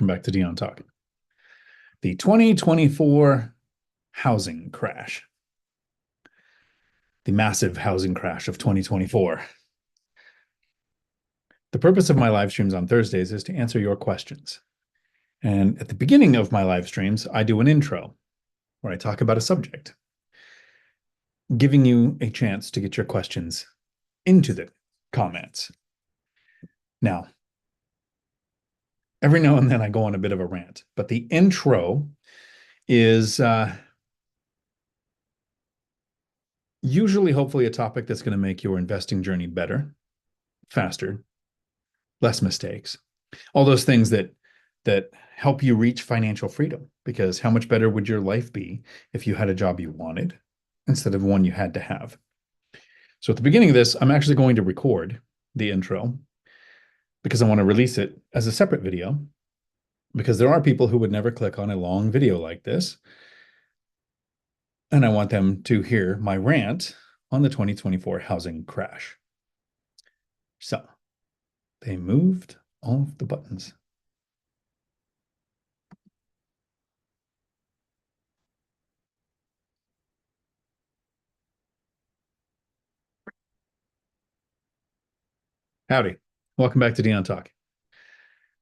Welcome back to Dion Talk. The 2024 housing crash, the massive housing crash of 2024. The purpose of my live streams on Thursdays is to answer your questions. And at the beginning of my live streams, I do an intro where I talk about a subject, giving you a chance to get your questions into the comments. Now, every now and then I go on a bit of a rant, but the intro is usually, hopefully, a topic that's going to make your investing journey better, faster, less mistakes, all those things that help you reach financial freedom. Because how much better would your life be if you had a job you wanted instead of one you had to have? So at the beginning of this, I'm actually going to record the intro because I want to release it as a separate video, because there are people who would never click on a long video like this. And I want them to hear my rant on the 2024 housing crash. So they moved all of the buttons. Howdy. Welcome back to Dion Talk.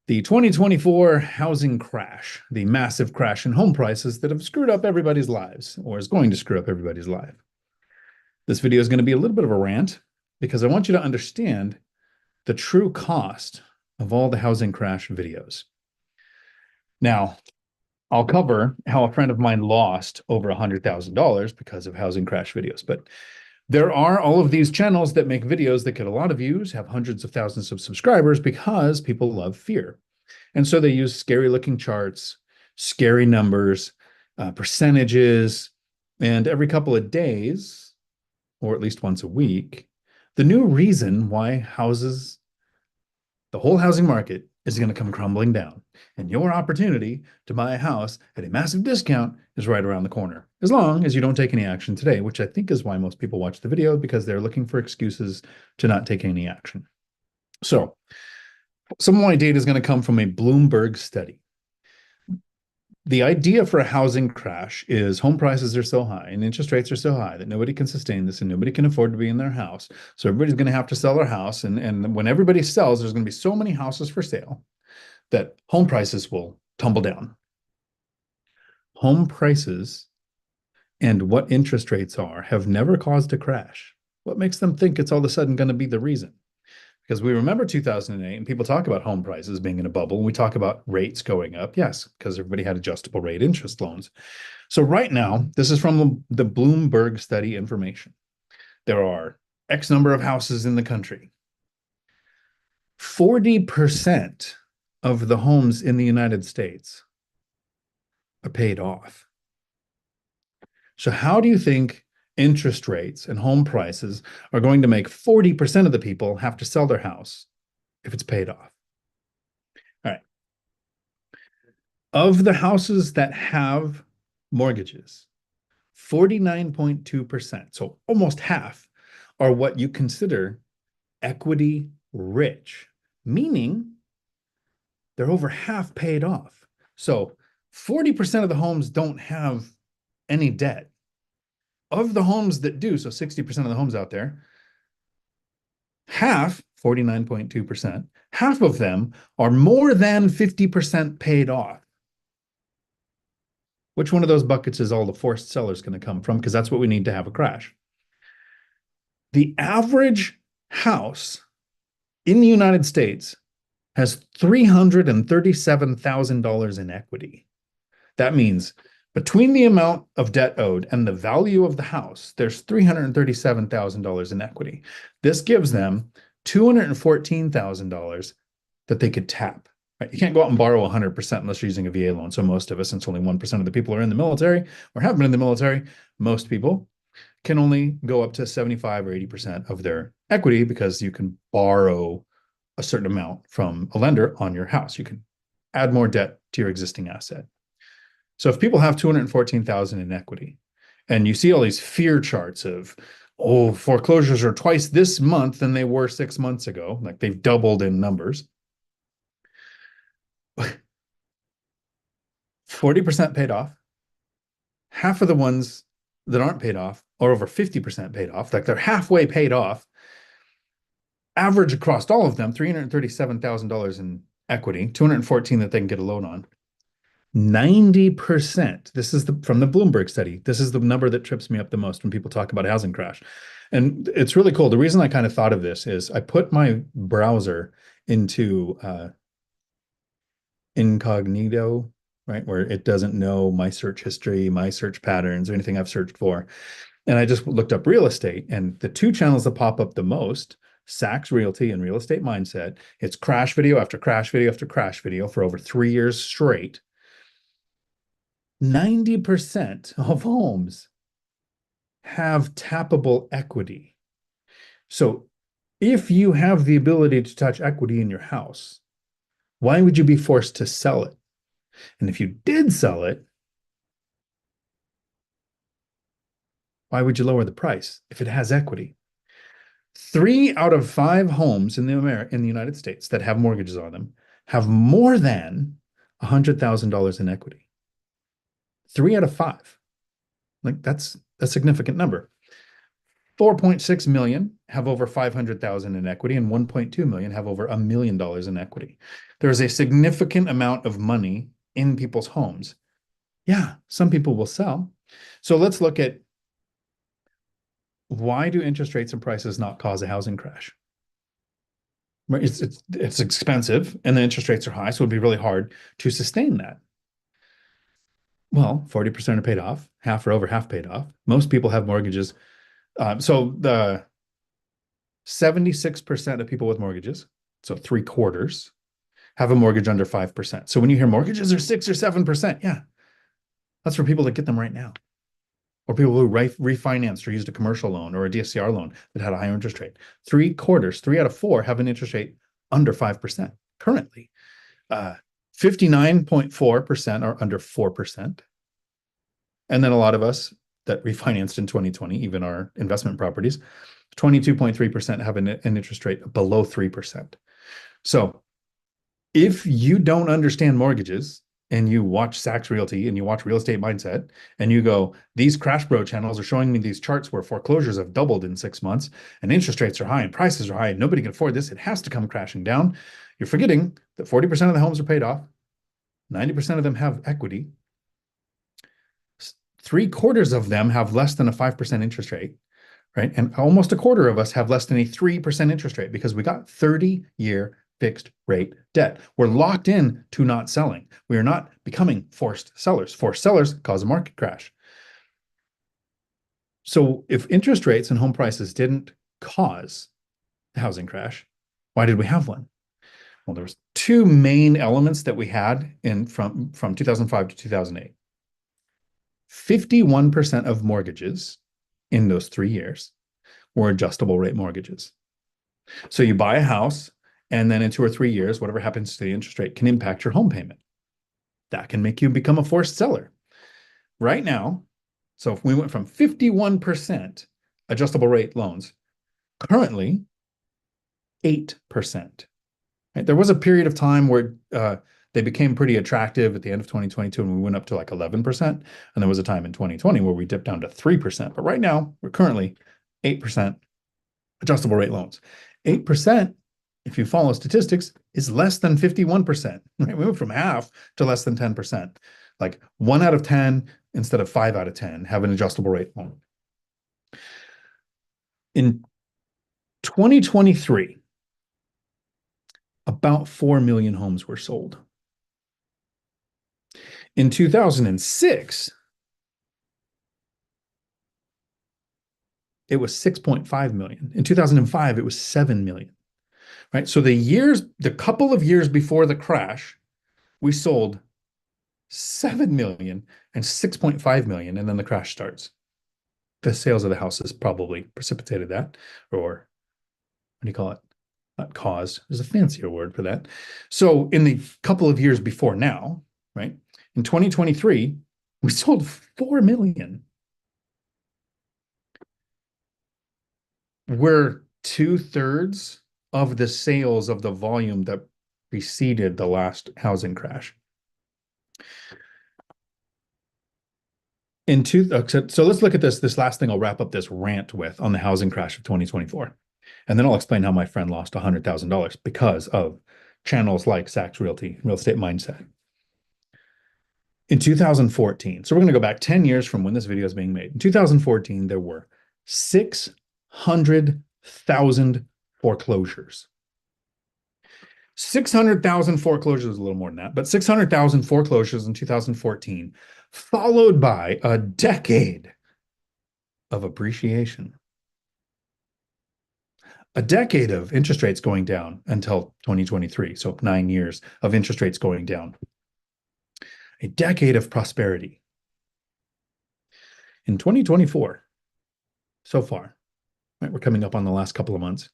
The 2024 housing crash, the massive crash in home prices that have screwed up everybody's lives, or is going to screw up everybody's life. This video is going to be a little bit of a rant because I want you to understand the true cost of all the housing crash videos. Now, I'll cover how a friend of mine lost over $100,000 because of housing crash videos, but there are all of these channels that make videos that get a lot of views, have hundreds of thousands of subscribers because people love fear. And so they use scary looking charts, scary numbers, percentages, and every couple of days, or at least once a week, the new reason why the whole housing market is going to come crumbling down. And your opportunity to buy a house at a massive discount is right around the corner, as long as you don't take any action today, which I think is why most people watch the video, because they're looking for excuses to not take any action. So some of my data is going to come from a Bloomberg study. The idea for a housing crash is home prices are so high and interest rates are so high that nobody can sustain this and nobody can afford to be in their house. So everybody's going to have to sell their house. And when everybody sells, there's going to be so many houses for sale that home prices will tumble down. Home prices and what interest rates are have never caused a crash. What makes them think it's all of a sudden going to be the reason? Because we remember 2008 and people talk about home prices being in a bubble. And we talk about rates going up. Yes, because everybody had adjustable rate interest loans. So right now, this is from the Bloomberg study information. There are X number of houses in the country. 40% of the homes in the United States are paid off. So how do you think interest rates and home prices are going to make 40% of the people have to sell their house if it's paid off? All right. Of the houses that have mortgages, 49.2%, so almost half, are what you consider equity rich, meaning they're over half paid off. So 40% of the homes don't have any debt. Of the homes that do, so 60% of the homes out there, half, 49.2%, half of them are more than 50% paid off. Which one of those buckets is all the forced sellers going to come from? Because that's what we need to have a crash. The average house in the United States has $337,000 in equity. That means between the amount of debt owed and the value of the house, there's $337,000 in equity. This gives them $214,000 that they could tap. Right? You can't go out and borrow 100% unless you're using a VA loan. So most of us, since only 1% of the people are in the military or have been in the military, most people can only go up to 75 or 80% of their equity, because you can borrow a certain amount from a lender on your house. You can add more debt to your existing asset. So if people have $214,000 in equity, and you see all these fear charts of, oh, foreclosures are twice this month than they were 6 months ago, like they've doubled in numbers. 40% paid off. Half of the ones that aren't paid off are over 50% paid off. Like they're halfway paid off. Average across all of them, $337,000 in equity, 214 that they can get a loan on. 90%. This is from the Bloomberg study. This is the number that trips me up the most when people talk about a housing crash. And it's really cool. The reason I kind of thought of this is I put my browser into incognito, right? Where it doesn't know my search history, my search patterns, or anything I've searched for. And I just looked up real estate, and the two channels that pop up the most, Saks Realty and Real Estate Mindset, it's crash video after crash video after crash video for over 3 years straight. 90% of homes have tappable equity. So if you have the ability to touch equity in your house, why would you be forced to sell it? And if you did sell it, why would you lower the price if it has equity? 3 out of 5 homes in the United States that have mortgages on them have more than $100,000 in equity. 3 out of 5. Like that's a significant number. 4.6 million have over 500,000 in equity, and 1.2 million have over $1 million in equity. There's a significant amount of money in people's homes. Yeah, some people will sell. So let's look at, why do interest rates and prices not cause a housing crash? Right? It's expensive, and the interest rates are high, so it'd be really hard to sustain that. Well, 40% are paid off, half are over, half paid off. Most people have mortgages. So the 76% of people with mortgages, so 3/4, have a mortgage under 5%. So when you hear mortgages are 6 or 7%, yeah, that's for people that get them right now, or people who refinanced or used a commercial loan or a DSCR loan that had a higher interest rate. 3/4, 3 out of 4 have an interest rate under 5% currently. 59.4% are under 4%. And then a lot of us that refinanced in 2020, even our investment properties, 22.3% have an interest rate below 3%. So if you don't understand mortgages and you watch Saks Realty and you watch Real Estate Mindset and you go, these Crash Bro channels are showing me these charts where foreclosures have doubled in 6 months and interest rates are high and prices are high and nobody can afford this, it has to come crashing down. You're forgetting that 40% of the homes are paid off. 90% of them have equity. 3/4 of them have less than a 5% interest rate, right? And almost 1/4 of us have less than a 3% interest rate because we got 30-year fixed rate debt. We're locked in to not selling. We are not becoming forced sellers. Forced sellers cause a market crash. So if interest rates and home prices didn't cause the housing crash, why did we have one? Well, there was 2 main elements that we had from 2005 to 2008. 51% of mortgages in those 3 years were adjustable rate mortgages. So you buy a house, and then in 2 or 3 years, whatever happens to the interest rate can impact your home payment. That can make you become a forced seller. Right now, so if we went from 51% adjustable rate loans, currently 8%. Right? There was a period of time where they became pretty attractive at the end of 2022, and we went up to like 11%. And there was a time in 2020 where we dipped down to 3%. But right now, we're currently 8% adjustable rate loans. 8%, if you follow statistics, is less than 51%. Right? We went from half to less than 10%. Like 1 out of 10 instead of 5 out of 10 have an adjustable rate loan. In 2023, about 4 million homes were sold. In 2006, it was 6.5 million. In 2005, it was 7 million. Right? So the couple of years before the crash, we sold 7 million and 6.5 million, and then the crash starts. The sales of the houses probably precipitated that, or what do you call it? Not caused. There's a fancier word for that. So in the couple of years before now, right? In 2023, we sold 4 million. We're 2/3 of the sales of the volume that preceded the last housing crash. So let's look at this last thing I'll wrap up this rant with on the housing crash of 2024. And then I'll explain how my friend lost $100,000 because of channels like Saks Realty, Real Estate Mindset. In 2014, so we're going to go back 10 years from when this video is being made. In 2014, there were 600,000 foreclosures. 600,000 foreclosures, a little more than that, but 600,000 foreclosures in 2014, followed by a decade of appreciation. A decade of interest rates going down until 2023, so 9 years of interest rates going down. A decade of prosperity. In 2024, so far, right, we're coming up on the last couple of months,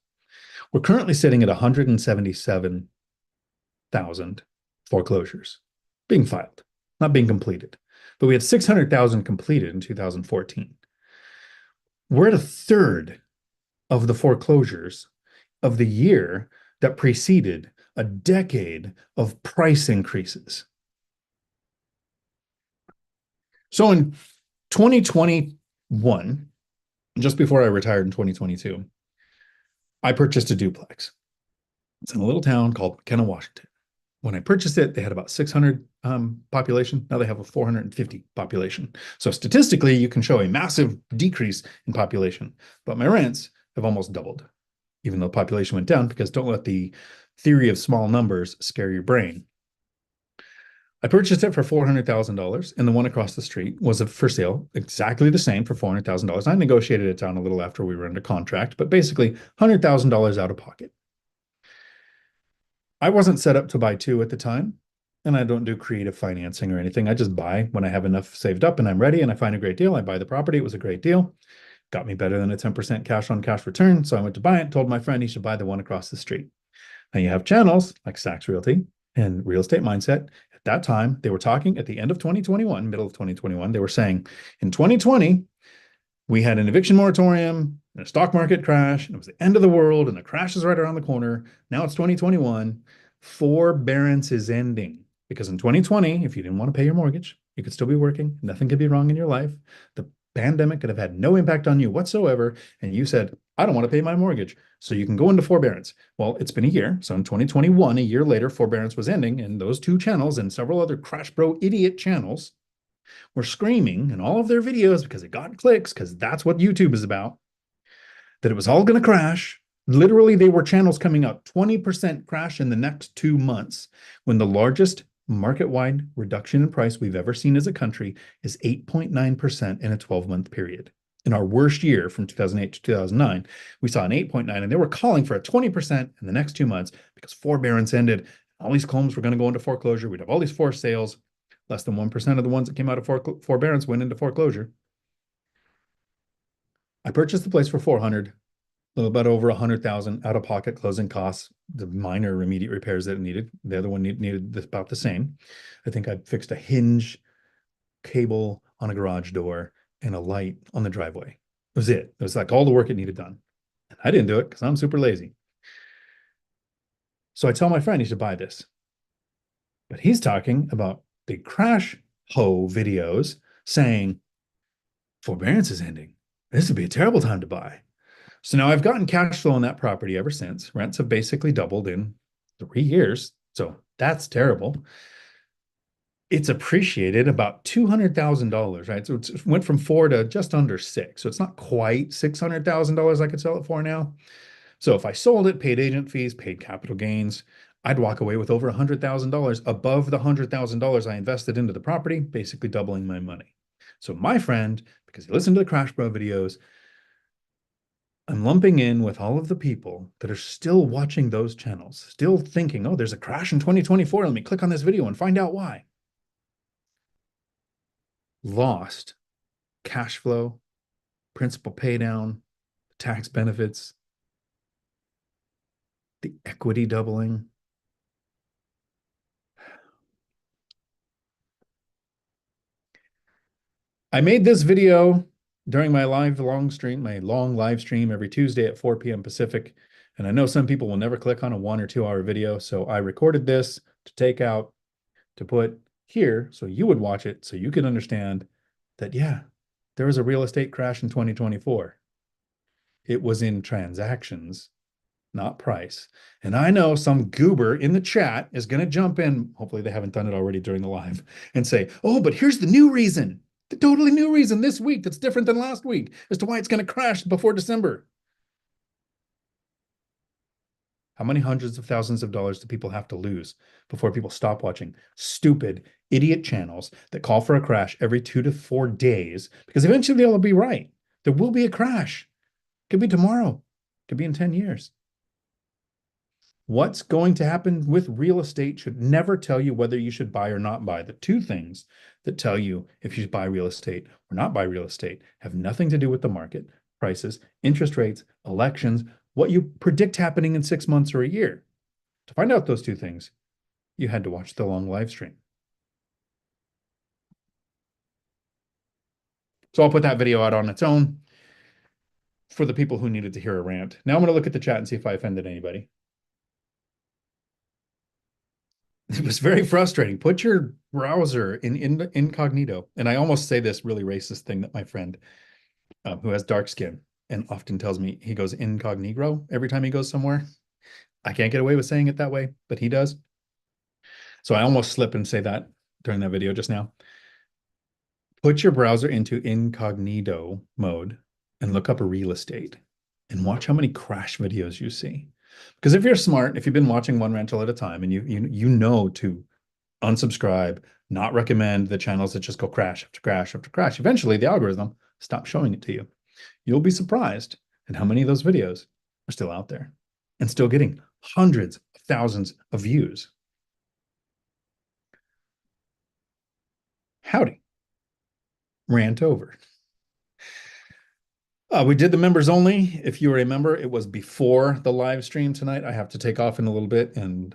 we're currently sitting at 177,000 foreclosures being filed, not being completed. But we had 600,000 completed in 2014. We're at a third of the foreclosures of the year that preceded a decade of price increases. So in 2021, just before I retired in 2022, I purchased a duplex. It's in a little town called McKenna, Washington. When I purchased it, they had about 600 population. Now they have a 450 population. So statistically, you can show a massive decrease in population, but my rents have almost doubled, even though population went down, because don't let the theory of small numbers scare your brain. I purchased it for $400,000, and the one across the street was for sale, exactly the same for $400,000. I negotiated it down a little after we were under contract, but basically $100,000 out of pocket. I wasn't set up to buy two at the time, and I don't do creative financing or anything. I just buy when I have enough saved up and I'm ready and I find a great deal. I buy the property. It was a great deal. Got me better than a 10% cash on cash return. So I went to buy it, told my friend he should buy the one across the street. Now you have channels like Saks Realty and Real Estate Mindset. At that time, they were talking at the end of 2021, middle of 2021, they were saying in 2020, we had an eviction moratorium and a stock market crash, and it was the end of the world, and the crash is right around the corner. Now it's 2021. Forbearance is ending because in 2020, if you didn't want to pay your mortgage, you could still be working. Nothing could be wrong in your life. The pandemic could have had no impact on you whatsoever. And you said, I don't want to pay my mortgage. So you can go into forbearance. Well, it's been a year. So in 2021, a year later, forbearance was ending. And those two channels and several other Crash Bro idiot channels were screaming in all of their videos because it got clicks, because that's what YouTube is about, that it was all going to crash. Literally, they were channels coming out 20% crash in the next 2 months when the largest market-wide reduction in price we've ever seen as a country is 8.9% in a 12-month period. In our worst year from 2008 to 2009, we saw an 8.9, and they were calling for a 20% in the next 2 months because forbearance ended. All these homes were going to go into foreclosure. We'd have all these forced sales. Less than 1% of the ones that came out of forbearance went into foreclosure. I purchased the place for $400,000, a little bit over $100,000 out of pocket closing costs, the minor immediate repairs that it needed. The other one needed about the same. I think I fixed a hinge, cable on a garage door, and a light on the driveway. It was it. It was like all the work it needed done. And I didn't do it because I'm super lazy. So I tell my friend he should buy this. But he's talking about big crash ho videos saying forbearance is ending. This would be a terrible time to buy. So now I've gotten cash flow on that property ever since. Rents have basically doubled in 3 years. So that's terrible. It's appreciated about $200,000, right? So it went from 4 to just under 6. So it's not quite $600,000 I could sell it for now. So if I sold it, paid agent fees, paid capital gains, I'd walk away with over $100,000 above the $100,000 I invested into the property, basically doubling my money. So my friend, because he listened to the Crash Bro videos, I'm lumping in with all of the people that are still watching those channels, still thinking, oh, there's a crash in 2024. Let me click on this video and find out why. Lost cash flow, principal pay down, tax benefits, the equity doubling. I made this video during my long live stream every Tuesday at 4 p.m. Pacific. And I know some people will never click on a 1 or 2 hour video. So I recorded this to take out, to put here so you would watch it, so you could understand that, yeah, there was a real estate crash in 2024. It was in transactions, not price. And I know some goober in the chat is going to jump in. Hopefully, they haven't done it already during the live and say, oh, but here's the new reason, the totally new reason this week that's different than last week as to why it's going to crash before December. How many hundreds of thousands of dollars do people have to lose before people stop watching stupid, idiot channels that call for a crash every 2 to 4 days? Because eventually they'll be right. There will be a crash. Could be tomorrow. Could be in 10 years. What's going to happen with real estate should never tell you whether you should buy or not buy. The two things that tell you if you should buy real estate or not buy real estate have nothing to do with the market, prices, interest rates, elections, what you predict happening in 6 months or a year. To find out those two things, you had to watch the long live stream. So I'll put that video out on its own for the people who needed to hear a rant. Now I'm going to look at the chat and see if I offended anybody. It was very frustrating. Put your browser in incognito. And I almost say this really racist thing that my friend who has dark skin and often tells me he goes incognito every time he goes somewhere. I can't get away with saying it that way, but he does. So I almost slip and say that during that video just now. Put your browser into incognito mode and look up real estate and watch how many crash videos you see. Because if you're smart, if you've been watching one rental at a time and you know to unsubscribe, not recommend the channels that just go crash after crash after crash, eventually the algorithm stops showing it to you. You'll be surprised at how many of those videos are still out there and still getting hundreds of thousands of views. Howdy. Rant over. We did the members only. If you were a member, it was before the live stream tonight. I have to take off in a little bit and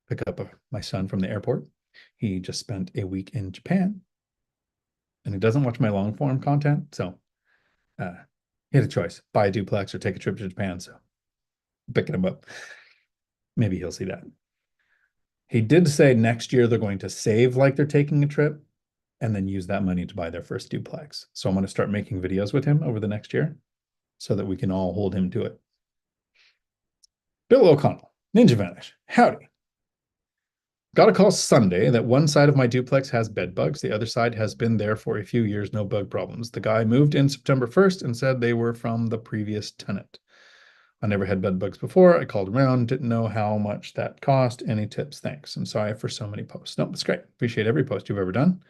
pick up my son from the airport. He just spent a week in Japan and he doesn't watch my long form content. So he had a choice, buy a duplex or take a trip to Japan. So picking him up. Maybe he'll see that. He did say next year they're going to save like they're taking a trip and then use that money to buy their first duplex. So I'm going to start making videos with him over the next year so that we can all hold him to it. Bill O'Connell, Ninja Vanish, howdy. Got a call Sunday that one side of my duplex has bed bugs. The other side has been there for a few years, no bug problems. The guy moved in September 1st and said they were from the previous tenant. I never had bed bugs before. I called around, didn't know how much that cost. Any tips? Thanks. I'm sorry for so many posts. No, that's great. Appreciate every post you've ever done.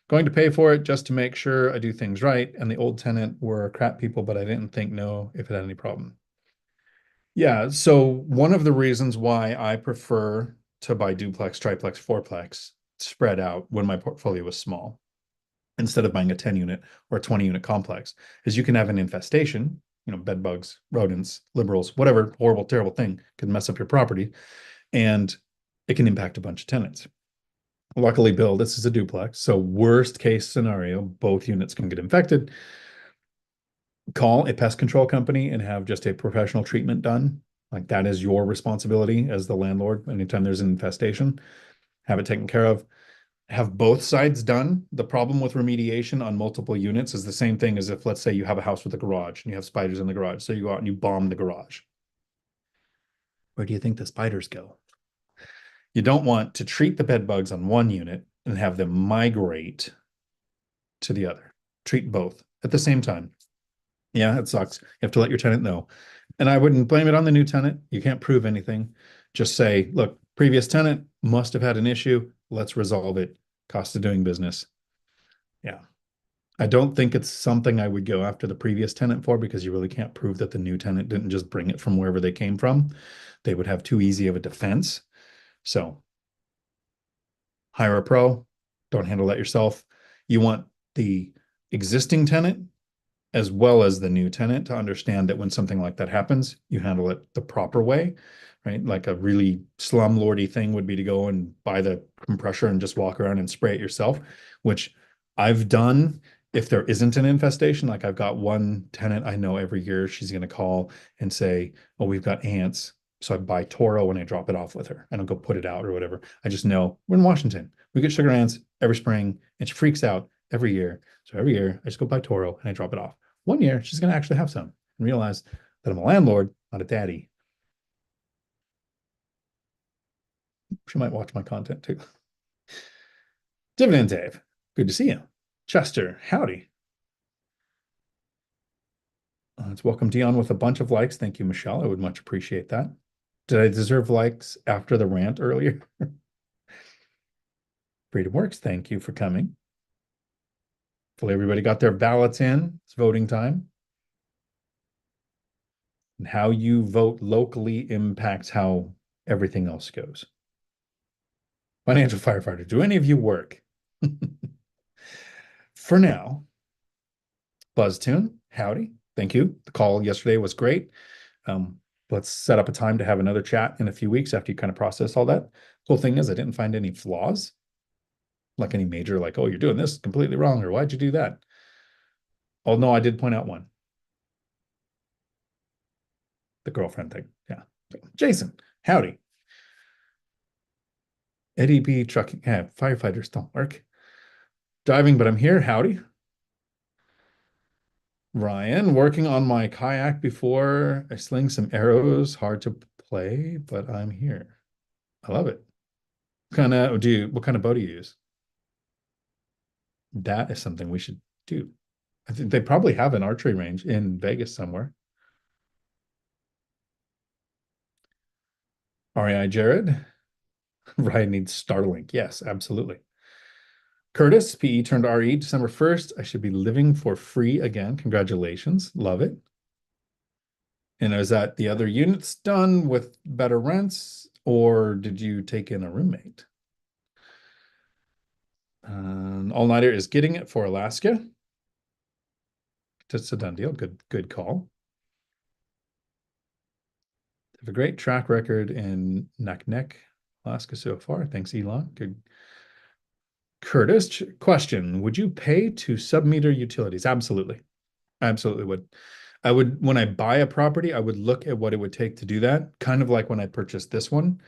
Going to pay for it just to make sure I do things right. And the old tenant were crap people, but I didn't know if it had any problem. Yeah, so one of the reasons why I prefer to buy duplex, triplex, fourplex spread out when my portfolio was small, instead of buying a 10 unit or a 20 unit complex, is you can have an infestation, bed bugs, rodents, liberals, whatever horrible, terrible thing could mess up your property, and it can impact a bunch of tenants. Luckily, Bill, this is a duplex. So worst case scenario, both units can get infected. Call a pest control company and have just a professional treatment done. Like that is your responsibility as the landlord. Anytime there's an infestation, have it taken care of. Have both sides done. The problem with remediation on multiple units is the same thing as if, let's say, you have a house with a garage and you have spiders in the garage. So you go out and you bomb the garage. Where do you think the spiders go? You don't want to treat the bed bugs on one unit and have them migrate to the other. Treat both at the same time. Yeah, it sucks. You have to let your tenant know. And I wouldn't blame it on the new tenant. You can't prove anything. Just say, look, previous tenant must have had an issue. Let's resolve it. Cost of doing business. Yeah. I don't think it's something I would go after the previous tenant for because you really can't prove that the new tenant didn't just bring it from wherever they came from. They would have too easy of a defense. So hire a pro, don't handle that yourself. You want the existing tenant as well as the new tenant to understand that when something like that happens, you handle it the proper way, right? Like a really slumlordy thing would be to go and buy the compressor and just walk around and spray it yourself, which I've done if there isn't an infestation. Like I've got one tenant I know every year, she's going to call and say, oh, we've got ants. So I buy Toro and I drop it off with her and I'll go put it out or whatever. I just know we're in Washington. We get sugar ants every spring and she freaks out every year. So every year I just go buy Toro and I drop it off. One year she's going to actually have some and realize that I'm a landlord, not a daddy. She might watch my content too. Dividend Dave, good to see you. Chester, howdy. Let's welcome Dion with a bunch of likes. Thank you, Michelle. I would much appreciate that. Did I deserve likes after the rant earlier? Freedom Works, thank you for coming. Hopefully everybody got their ballots in. It's voting time. And how you vote locally impacts how everything else goes. Financial firefighter, do any of you work? For now, BuzzTune, howdy. Thank you. The call yesterday was great. Let's set up a time to have another chat in a few weeks after you kind of process all that. Cool thing is I didn't find any flaws, like any major, like, oh, you're doing this completely wrong, or why'd you do that? Oh, no, I did point out one. The girlfriend thing. Yeah. Jason, howdy. Eddie B. Trucking. Yeah, firefighters don't work. Diving, but I'm here. Howdy. Ryan, working on my kayak before I sling some arrows. Hard to play, but I'm here. I love it. What kind of boat do you use? That is something we should do. I think they probably have an archery range in Vegas somewhere. REI Jared. Ryan needs Starlink. Yes, absolutely. Curtis, PE turned RE December 1st. I should be living for free again. Congratulations. Love it. And is that the other units done with better rents, or did you take in a roommate? All-nighter is getting it for Alaska. That's a done deal. Good call. Have a great track record in Naknek, Alaska so far. Thanks, Elon. Good. Curtis, question: would you pay to submeter utilities? Absolutely. Absolutely would. I would, when I buy a property, I would look at what it would take to do that. Kind of like when I purchased this one,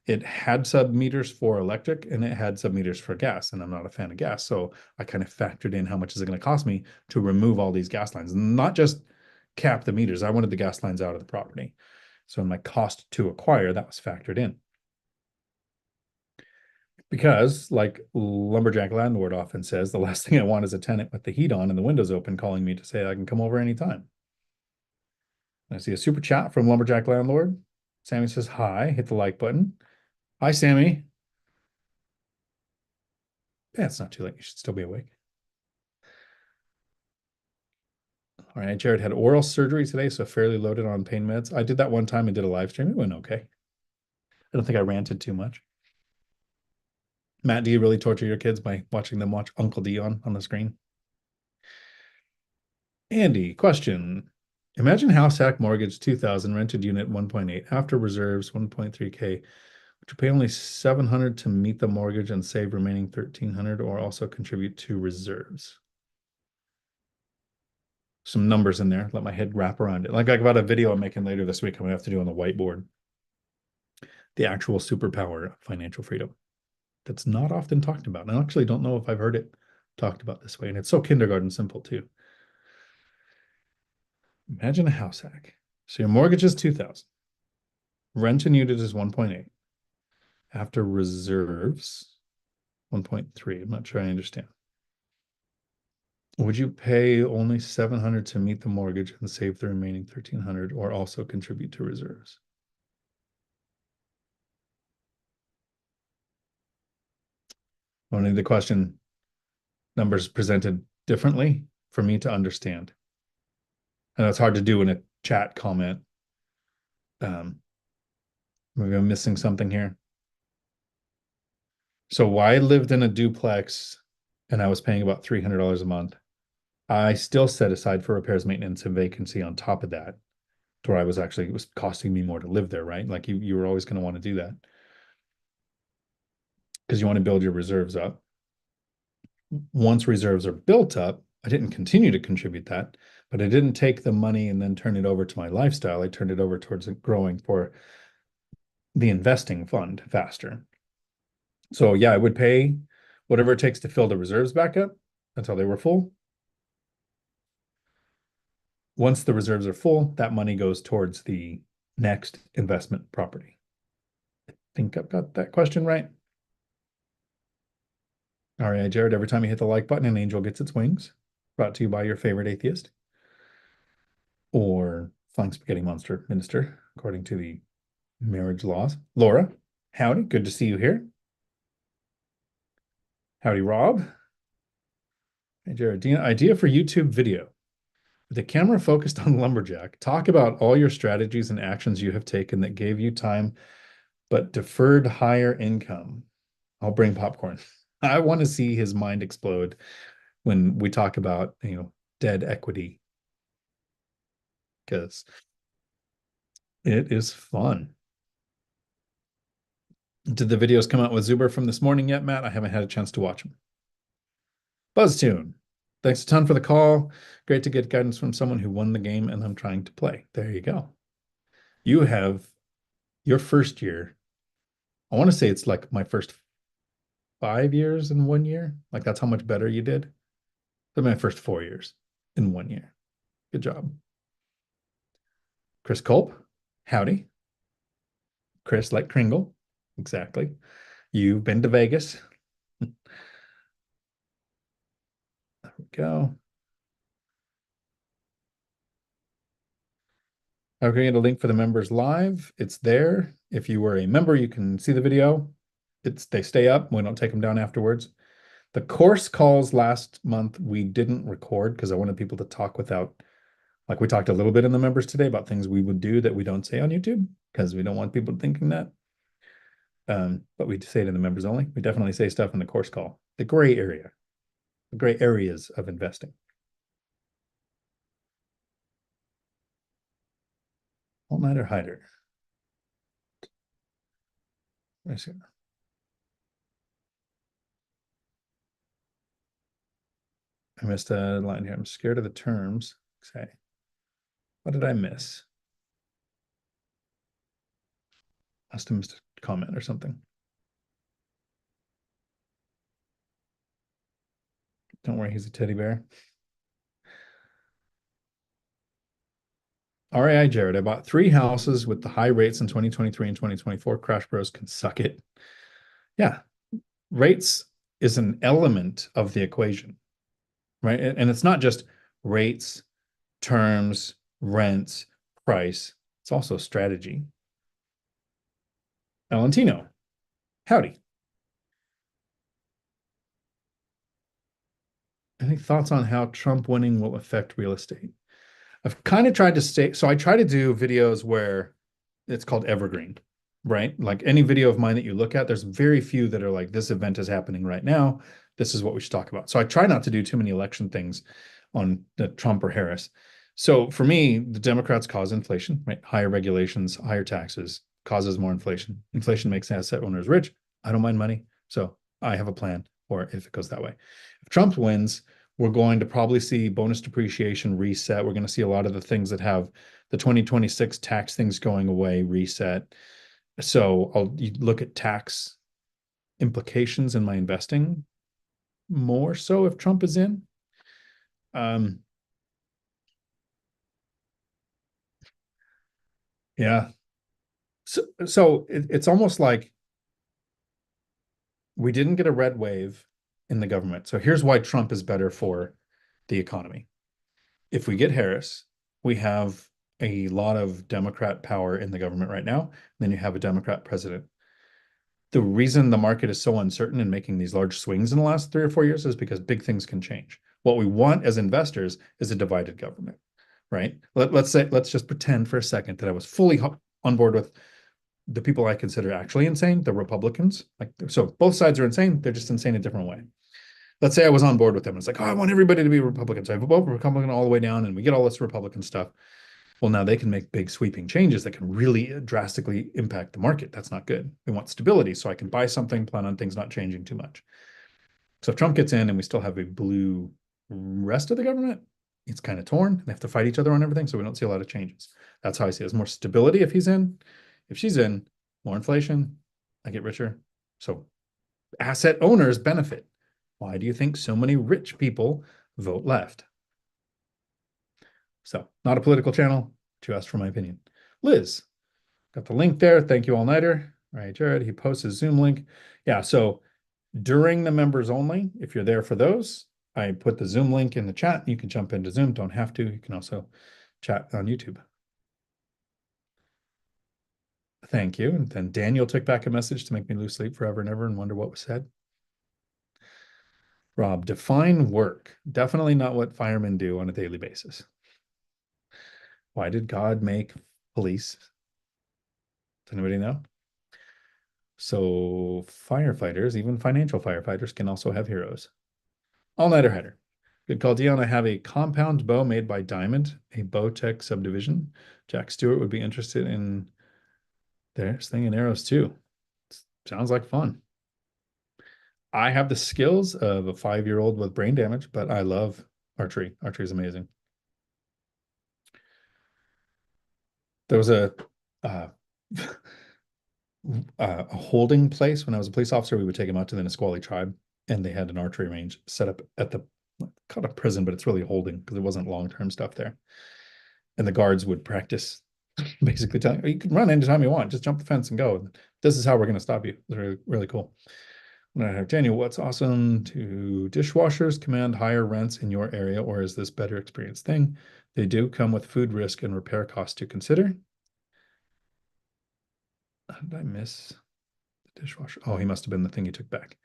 it had sub meters for electric and it had sub meters for gas. And I'm not a fan of gas. So I kind of factored in how much is it going to cost me to remove all these gas lines, not just cap the meters. I wanted the gas lines out of the property. So in my cost to acquire, that was factored in. Because, like Lumberjack Landlord often says, the last thing I want is a tenant with the heat on and the windows open calling me to say I can come over anytime. I see a super chat from Lumberjack Landlord. Sammy says hi. Hit the like button. Hi, Sammy. Yeah, it's not too late. You should still be awake. All right, Jared had oral surgery today, so fairly loaded on pain meds. I did that one time and did a live stream. It went okay. I don't think I ranted too much. Matt, do you really torture your kids by watching them watch Uncle Dion on the screen? Andy, question. Imagine house hack mortgage 2000, rented unit 1.8, after reserves 1.3K. Would you pay only 700 to meet the mortgage and save remaining 1300, or also contribute to reserves? Some numbers in there. Let my head wrap around it. Like I got a video I'm making later this week. I'm gonna have to do on the whiteboard. The actual superpower of financial freedom. That's not often talked about. And I actually don't know if I've heard it talked about this way. And it's so kindergarten simple too. Imagine a house hack. So your mortgage is 2000. Rent and unit is 1.8. After reserves, 1.3. I'm not sure I understand. Would you pay only 700 to meet the mortgage and save the remaining 1300, or also contribute to reserves? Only the question numbers presented differently for me to understand. And it's hard to do in a chat comment. Maybe I'm missing something here. So I lived in a duplex and I was paying about $300 a month. I still set aside for repairs, maintenance, and vacancy on top of that, where I was actually, it was costing me more to live there, right? Like you were always going to want to do that because you want to build your reserves up. Once reserves are built up, I didn't continue to contribute that, but I didn't take the money and then turn it over to my lifestyle. I turned it over towards growing for the investing fund faster. So yeah, I would pay whatever it takes to fill the reserves back up. until they were full. Once the reserves are full, that money goes towards the next investment property. I think I've got that question right. All right, Jared, every time you hit the like button, an angel gets its wings. Brought to you by your favorite atheist or Flying Spaghetti Monster Minister, according to the marriage laws. Laura, howdy. Good to see you here. Howdy, Rob. Hey, Jared, idea for YouTube video. With the camera focused on Lumberjack, talk about all your strategies and actions you have taken that gave you time but deferred higher income. I'll bring popcorn. I want to see his mind explode when we talk about, dead equity, because it is fun. Did the videos come out with Zuber from this morning yet, Matt? I haven't had a chance to watch them. BuzzTune, thanks a ton for the call. Great to get guidance from someone who won the game and I'm trying to play. There you go. You have your first year. I want to say it's like my first 5 years in 1 year. Like that's how much better you did. That's my first 4 years in 1 year. Good job. Chris Culp, howdy. Chris like Kringle, exactly. You've been to Vegas. There we go. I'm going to get a link for the members live. It's there. If you were a member, you can see the video. They stay up. We don't take them down afterwards. The course calls last month, we didn't record because I wanted people to talk without, like we talked a little bit in the members today about things we would do that we don't say on YouTube because we don't want people thinking that. But we say it in the members only. We definitely say stuff in the course call. The gray area, the gray areas of investing. All-nighter hider. Let's see. I missed a line here. I'm scared of the terms. Okay. What did I miss? Must have missed a comment or something. Don't worry, he's a teddy bear. RAI Jared, I bought 3 houses with the high rates in 2023 and 2024. Crash Bros can suck it. Yeah. Rates is an element of the equation, right? And it's not just rates, terms, rents, price. It's also strategy. Valentino, howdy. Any thoughts on how Trump winning will affect real estate? I've kind of tried to so I try to do videos where it's called evergreen, right? Like any video of mine that you look at, there's very few that are like, this event is happening right now. This is what we should talk about. So I try not to do too many election things on the Trump or Harris. So for me, the Democrats cause inflation, right? Higher regulations, higher taxes causes more inflation. Inflation makes asset owners rich. I don't mind money. So I have a plan for if it goes that way. If Trump wins, we're going to probably see bonus depreciation reset. We're going to see a lot of the things that have the 2026 tax things going away, reset. So I'll look at tax implications in my investing more so if Trump is in. Yeah. So it's almost like we didn't get a red wave in the government. So here's why Trump is better for the economy. If we get Harris, we have a lot of Democrat power in the government right now. Then you have a Democrat president. The reason the market is so uncertain and making these large swings in the last 3 or 4 years is because big things can change. What we want as investors is a divided government, right? Let's just pretend for a second that I was fully on board with the people I consider actually insane, the Republicans. So both sides are insane. They're just insane a different way. Let's say I was on board with them. It's like, oh, I want everybody to be Republican. So I vote Republican all the way down and we get all this Republican stuff. Well, now they can make big sweeping changes that can really drastically impact the market. That's not good. We want stability so I can buy something, plan on things not changing too much. So if Trump gets in and we still have a blue rest of the government, it's kind of torn. They have to fight each other on everything. So we don't see a lot of changes. That's how I see it. There's more stability if he's in. If she's in, more inflation, I get richer. So asset owners benefit. Why do you think so many rich people vote left? So, not a political channel, but you asked for my opinion. Liz, got the link there. Thank you, All Nighter. All right, Jared, he posts his Zoom link. Yeah, so during the members only, if you're there for those, I put the Zoom link in the chat. You can jump into Zoom, don't have to. You can also chat on YouTube. Thank you. And then Daniel took back a message to make me lose sleep forever and ever and wonder what was said. Rob, define work. Definitely not what firemen do on a daily basis. Why did God make police? Does anybody know? So firefighters, even financial firefighters, can also have heroes. All-nighter header. Good call, Dion. I have a compound bow made by Diamond, a bow tech subdivision. Jack Stewart would be interested in their thing and arrows too. Sounds like fun. I have the skills of a 5-year-old with brain damage, but I love archery. Archery is amazing. There was uh, a holding place when I was a police officer. We would take them out to the Nisqually tribe, and they had an archery range set up at the called a prison, but it's really holding because it wasn't long-term stuff there. And the guards would practice, basically telling you, you can run anytime you want, just jump the fence and go. This is how we're going to stop you. It's really, really cool. And I have Daniel, what's awesome to dishwashers command higher rents in your area, or is this better experience thing? They do come with food risk and repair costs to consider. Did I miss the dishwasher? Oh, he must have been the thing he took back.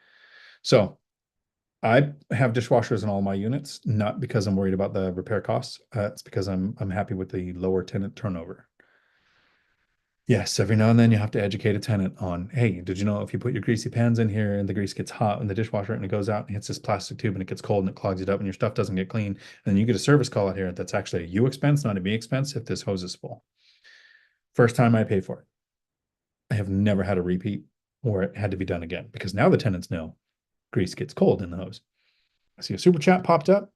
So I have dishwashers in all my units, not because I'm worried about the repair costs. It's because I'm happy with the lower tenant turnover. Yes, every now and then you have to educate a tenant on, hey, did you know if you put your greasy pans in here and the grease gets hot in the dishwasher and it goes out and hits this plastic tube and it gets cold and it clogs it up and your stuff doesn't get clean, and then you get a service call out here that's actually a you expense, not a me expense if this hose is full. First time I pay for it. I have never had a repeat or it had to be done again because now the tenants know grease gets cold in the hose. I see a super chat popped up.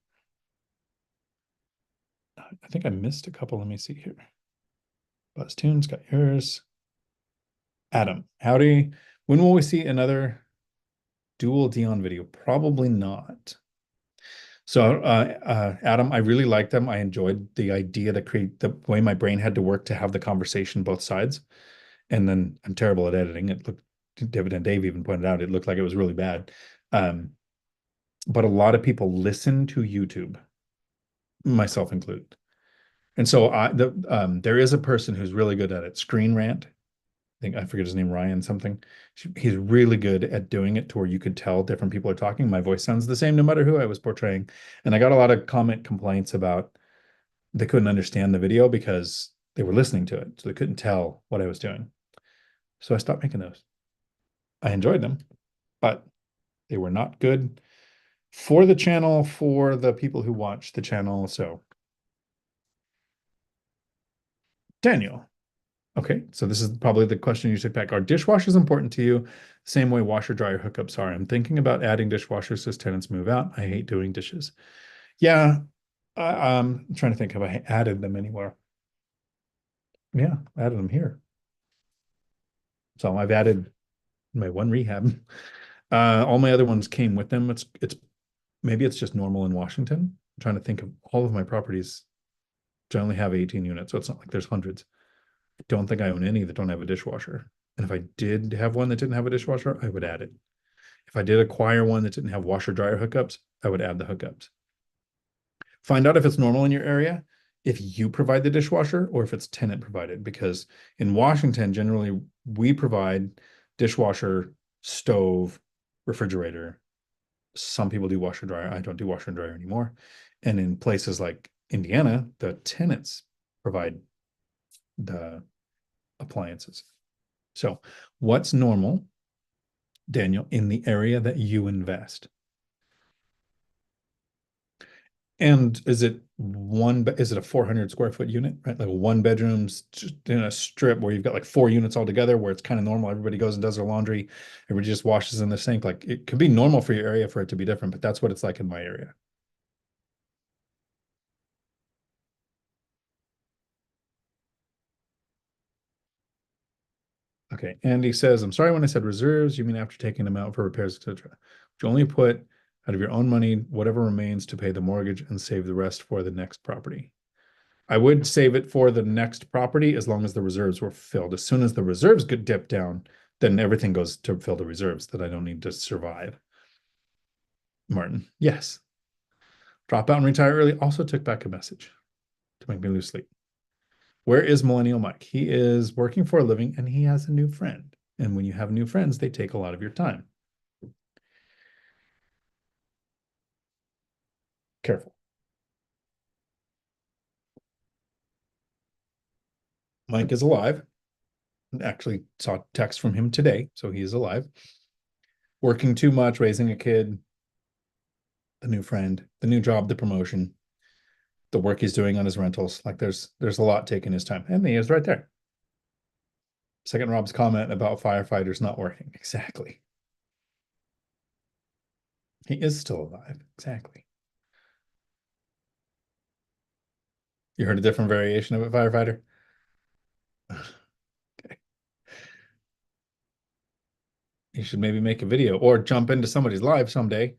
I think I missed a couple. Let me see here. Buzz Tunes got yours. Adam, howdy. When will we see another dual Dion video? Probably not. So, Adam, I really liked them. I enjoyed the idea that create the way my brain had to work to have the conversation both sides. And then I'm terrible at editing. It looked, David and Dave even pointed out, it looked like it was really bad. But a lot of people listen to YouTube, myself included. And so there is a person who's really good at it, Screen Rant. I think I forget his name, Ryan something. He's really good at doing it to where you could tell different people are talking. My voice sounds the same no matter who I was portraying. And I got a lot of complaints about they couldn't understand the video because they were listening to it. So they couldn't tell what I was doing. So I stopped making those. I enjoyed them, but they were not good for the channel, for the people who watch the channel. So Daniel. Okay, so this is probably the question you should pack. Are dishwashers important to you? Same way washer dryer hookups are. I'm thinking about adding dishwashers as tenants move out. I hate doing dishes. Yeah, I'm trying to think if I added them anywhere. Yeah, I added them here. So I've added my one rehab. All my other ones came with them. It's maybe it's just normal in Washington. I'm trying to think of all of my properties. I only have 18 units, so it's not like there's hundreds. I don't think I own any that don't have a dishwasher. And if I did have one that didn't have a dishwasher, I would add it. If I did acquire one that didn't have washer dryer hookups, I would add the hookups. Find out if it's normal in your area, if you provide the dishwasher or if it's tenant provided, because in Washington, generally we provide dishwasher, stove, refrigerator. Some people do washer dryer. I don't do washer and dryer anymore. And in places like Indiana, the tenants provide the appliances. So what's normal, Daniel, in the area that you invest? And is it a 400 square foot unit, right? Like one bedroom's in a strip where you've got like 4 units all together where it's kind of normal. Everybody goes and does their laundry. Everybody just washes in the sink. Like it could be normal for your area for it to be different, but that's what it's like in my area. Okay. Andy says, I'm sorry when I said reserves, you mean after taking them out for repairs, etc. Would you only put out of your own money, whatever remains to pay the mortgage, and save the rest for the next property. I would save it for the next property as long as the reserves were filled. As soon as the reserves get dipped down, then everything goes to fill the reserves that I don't need to survive. Martin, yes. Drop out and retire early. Also took back a message to make me lose sleep. Where is Millennial Mike? He is working for a living and he has a new friend. And when you have new friends, they take a lot of your time. Careful. Mike is alive. Actually saw text from him today, so he is alive. Working too much, raising a kid, the new friend, the new job, the promotion, the work he's doing on his rentals. Like there's a lot taking his time. And he is right there. Second Rob's comment about firefighters not working. Exactly. He is still alive. Exactly. You heard a different variation of a firefighter? Okay. You should maybe make a video or jump into somebody's live someday.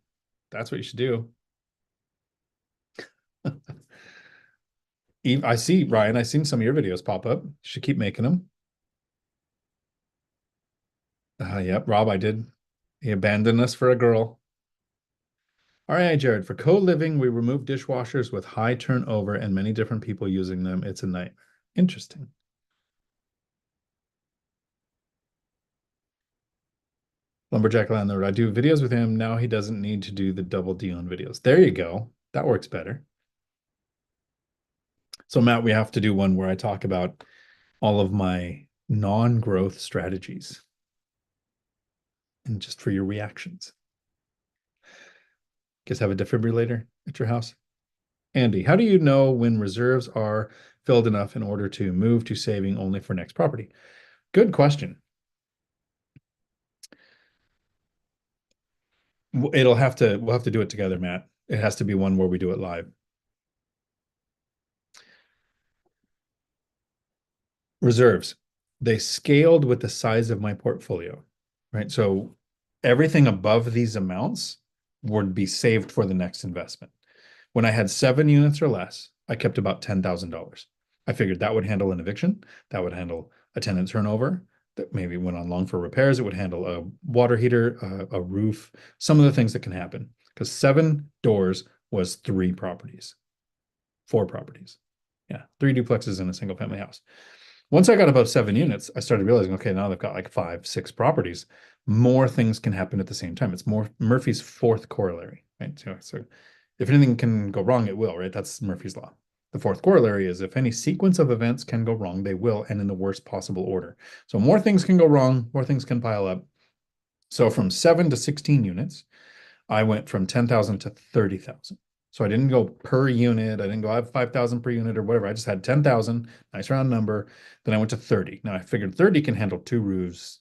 That's what you should do. I see, Ryan, I've seen some of your videos pop up. You should keep making them. Yep, Rob, I did. He abandoned us for a girl. All right, Jared, for co-living, we remove dishwashers with high turnover and many different people using them. It's a nightmare. Interesting. Lumberjack Landlord, I do videos with him. Now he doesn't need to do the double Dion videos. There you go. That works better. So Matt, we have to do one where I talk about all of my non-growth strategies and just for your reactions. Guess have a defibrillator at your house. Andy, how do you know when reserves are filled enough in order to move to saving only for next property? Good question. We'll have to do it together, Matt. It has to be one where we do it live. Reserves. They scaled with the size of my portfolio, right? So everything above these amounts would be saved for the next investment. When I had 7 units or less, I kept about $10,000. I figured that would handle an eviction, that would handle a tenant turnover, that maybe went on long for repairs, it would handle a water heater, a roof, some of the things that can happen. Because 7 doors was 3 properties, 4 properties. Yeah, 3 duplexes in a single family house. Once I got about 7 units, I started realizing, okay, now they've got like 5, 6 properties. More things can happen at the same time. It's more Murphy's fourth corollary, right? So if anything can go wrong, it will, right? That's Murphy's law. The fourth corollary is if any sequence of events can go wrong, they will, and in the worst possible order. So more things can go wrong, more things can pile up. So from 7 to 16 units, I went from 10,000 to 30,000. So I didn't go per unit. I didn't go, I have 5,000 per unit or whatever. I just had 10,000, nice round number. Then I went to 30. Now I figured 30 can handle 2 roofs,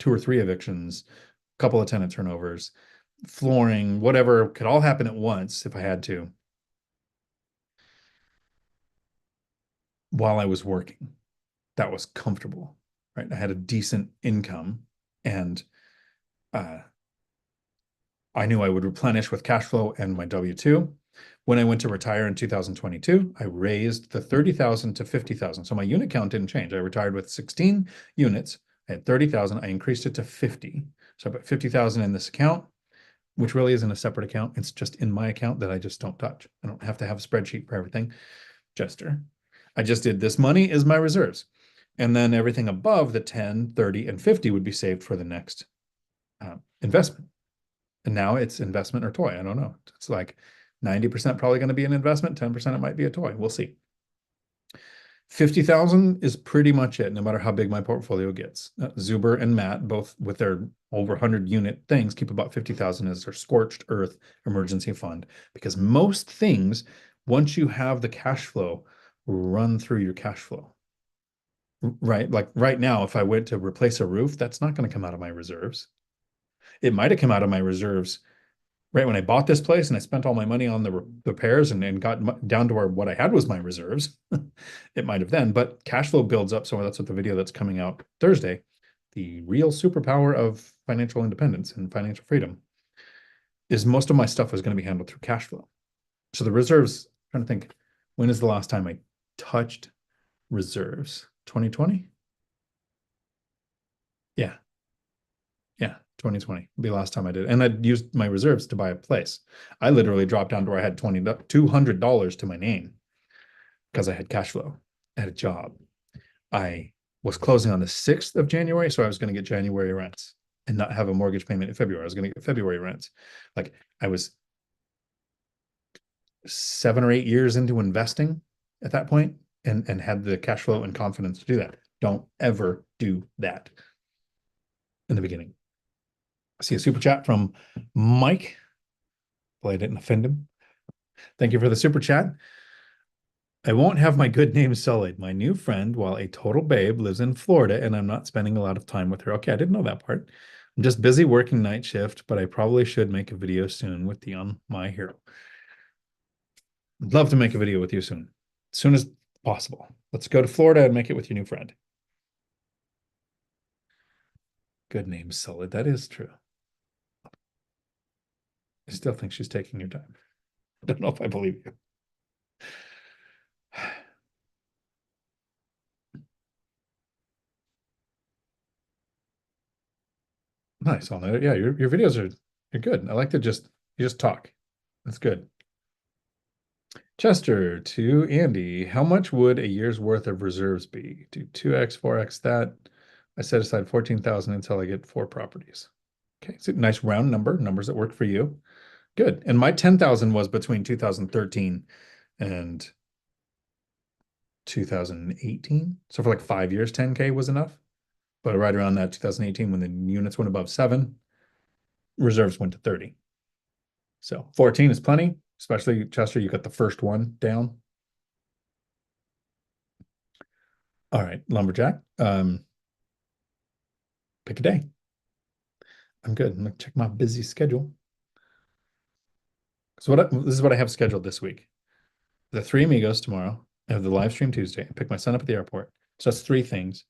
2 or 3 evictions, a couple of tenant turnovers, flooring, whatever could all happen at once if I had to while I was working. That was comfortable, right? I had a decent income and I knew I would replenish with cash flow and my W-2. When I went to retire in 2022, I raised the 30,000 to 50,000. So my unit count didn't change. I retired with 16 units. I had 30,000. I increased it to 50. So I put 50,000 in this account, which really isn't a separate account. It's just in my account that I just don't touch. I don't have to have a spreadsheet for everything. Jester. I just did this money is my reserves. And then everything above the 10, 30, and 50 would be saved for the next investment. And now it's investment or toy. I don't know. It's like 90% probably going to be an investment. 10% it might be a toy. We'll see. 50,000 is pretty much it, no matter how big my portfolio gets. Zuber and Matt, both with their over 100 unit things, keep about 50,000 as their scorched earth emergency fund. Because most things, once you have the cash flow, run through your cash flow. Right? Like right now, if I went to replace a roof, that's not going to come out of my reserves. It might have come out of my reserves right when I bought this place and I spent all my money on the repairs and got down to where what I had was my reserves. It might have then, but cash flow builds up. So that's what the video that's coming out Thursday, the real superpower of financial independence and financial freedom. is most of my stuff was going to be handled through cash flow. So the reserves, I'm trying to think, when is the last time I touched reserves? 2020? Yeah. Yeah. 2020 would be the last time I did. And I'd used my reserves to buy a place. I literally dropped down to where I had $200 to my name because I had cash flow. I had a job. I was closing on the 6th of January, so I was going to get January rents and not have a mortgage payment in February. I was going to get February rents. Like I was 7 or 8 years into investing at that point and had the cash flow and confidence to do that. Don't ever do that in the beginning. I see a super chat from Mike. Well, I didn't offend him. Thank you for the super chat. I won't have my good name sullied. My new friend, while a total babe, lives in Florida, and I'm not spending a lot of time with her. Okay, I didn't know that part. I'm just busy working night shift, but I probably should make a video soon with Dion, my hero. I'd love to make a video with you soon, as soon as possible. Let's go to Florida and make it with your new friend. Good name sullied. That is true. I still think she's taking your time. I don't know if I believe you. Nice on there. Yeah, your videos are good. I like to you just talk. That's good. Chester to Andy, how much would a year's worth of reserves be? Do 2x, 4x that. I set aside 14,000 until I get 4 properties. Okay, so nice round number, numbers that work for you. Good. And my 10,000 was between 2013 and 2018. So for like 5 years, 10K was enough. But right around that 2018, when the units went above 7, reserves went to 30. So 14 is plenty, especially Chester, you got the first one down. All right, Lumberjack. Pick a day. I'm good. I'm gonna check my busy schedule. So this is what I have scheduled this week. The Three Amigos tomorrow. I have the live stream Tuesday. I pick my son up at the airport. So that's 3 things.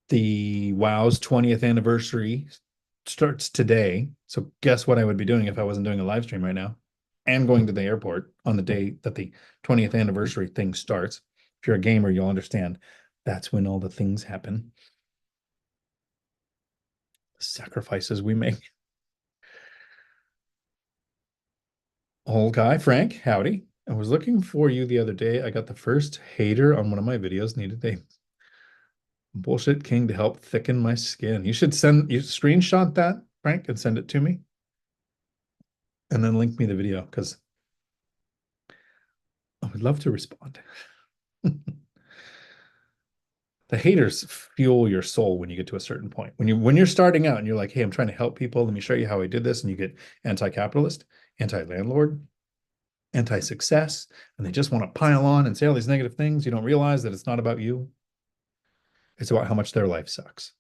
The WoW's 20th anniversary starts today. So guess what I would be doing if I wasn't doing a live stream right now and going to the airport on the day that the 20th anniversary thing starts. If you're a gamer, you'll understand that's when all the things happen. The sacrifices we make. Old guy, Frank, howdy. I was looking for you the other day. I got the first hater on one of my videos. Needed a bullshit king to help thicken my skin. You screenshot that, Frank, and send it to me. And then link me the video because I would love to respond. The haters fuel your soul when you get to a certain point. When you're starting out and you're like, hey, I'm trying to help people. Let me show you how I did this. And you get anti-capitalist, anti-landlord, anti-success, and they just want to pile on and say all these negative things. You don't realize that it's not about you. It's about how much their life sucks.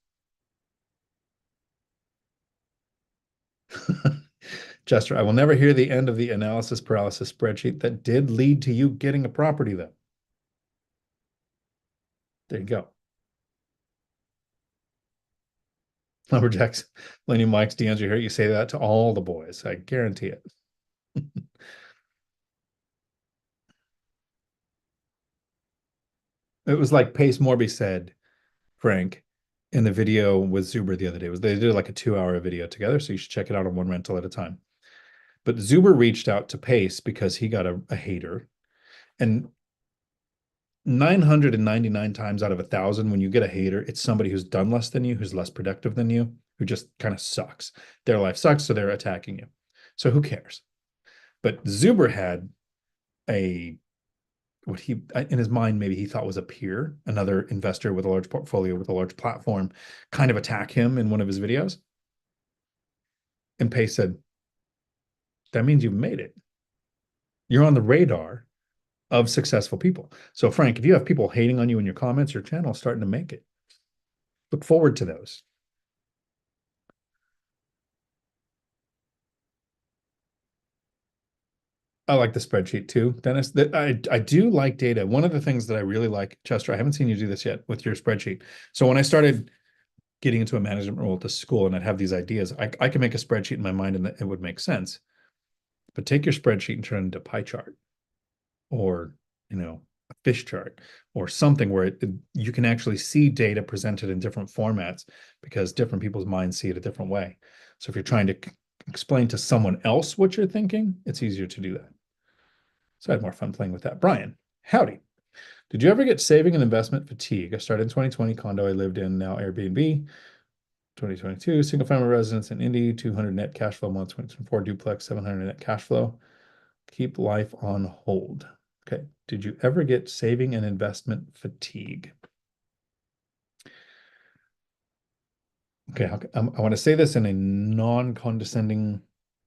Chester, I will never hear the end of the analysis paralysis spreadsheet that did lead to you getting a property, though. There you go. Lumberjacks, Lenny, Mike's, DeAndre here. You say that to all the boys. I guarantee it. It was like Pace Morby said, Frank, in the video with Zuber the other day. They did like a 2-hour video together, so you should check it out on one rental at a time. But Zuber reached out to Pace because he got a hater. And 999 times out of 1,000, when you get a hater, it's somebody who's done less than you, who's less productive than you, who just kind of sucks. Their life sucks, so they're attacking you. So who cares? But Zuber had what he, in his mind, maybe he thought was a peer, another investor with a large portfolio, with a large platform, kind of attack him in one of his videos. And Pace said, that means you've made it. You're on the radar of successful people. So Frank, if you have people hating on you in your comments, your channel is starting to make it. Look forward to those. I like the spreadsheet too, Dennis. That I do like data. One of the things that I really like, Chester, I haven't seen you do this yet with your spreadsheet. So when I started getting into a management role at the school and I'd have these ideas, I can make a spreadsheet in my mind and it would make sense. But take your spreadsheet and turn it into a pie chart or, a fish chart or something where you can actually see data presented in different formats because different people's minds see it a different way. So if you're trying to explain to someone else what you're thinking, it's easier to do that. So I had more fun playing with that. Brian, howdy. Did you ever get saving and investment fatigue? I started in 2020, condo I lived in, now Airbnb. 2022, single family residence in Indy, 200 net cash flow a month, 2024 duplex, 700 net cash flow. Keep life on hold. Okay. Did you ever get saving and investment fatigue? Okay. I want to say this in a non-condescending,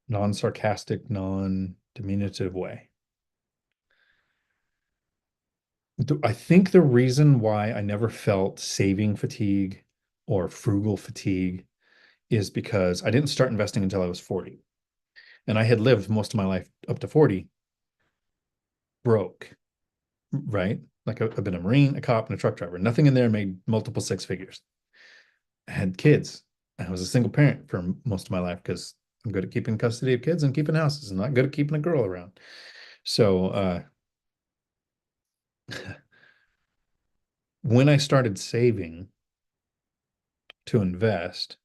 non-sarcastic, non-diminutive way. I think the reason why I never felt saving fatigue or frugal fatigue is because I didn't start investing until I was 40. And I had lived most of my life up to 40 broke, right? Like I've been a Marine, a cop, and a truck driver. Nothing in there made multiple six figures. I had kids. I was a single parent for most of my life because I'm good at keeping custody of kids and keeping houses. I'm not good at keeping a girl around. So when I started saving to invest,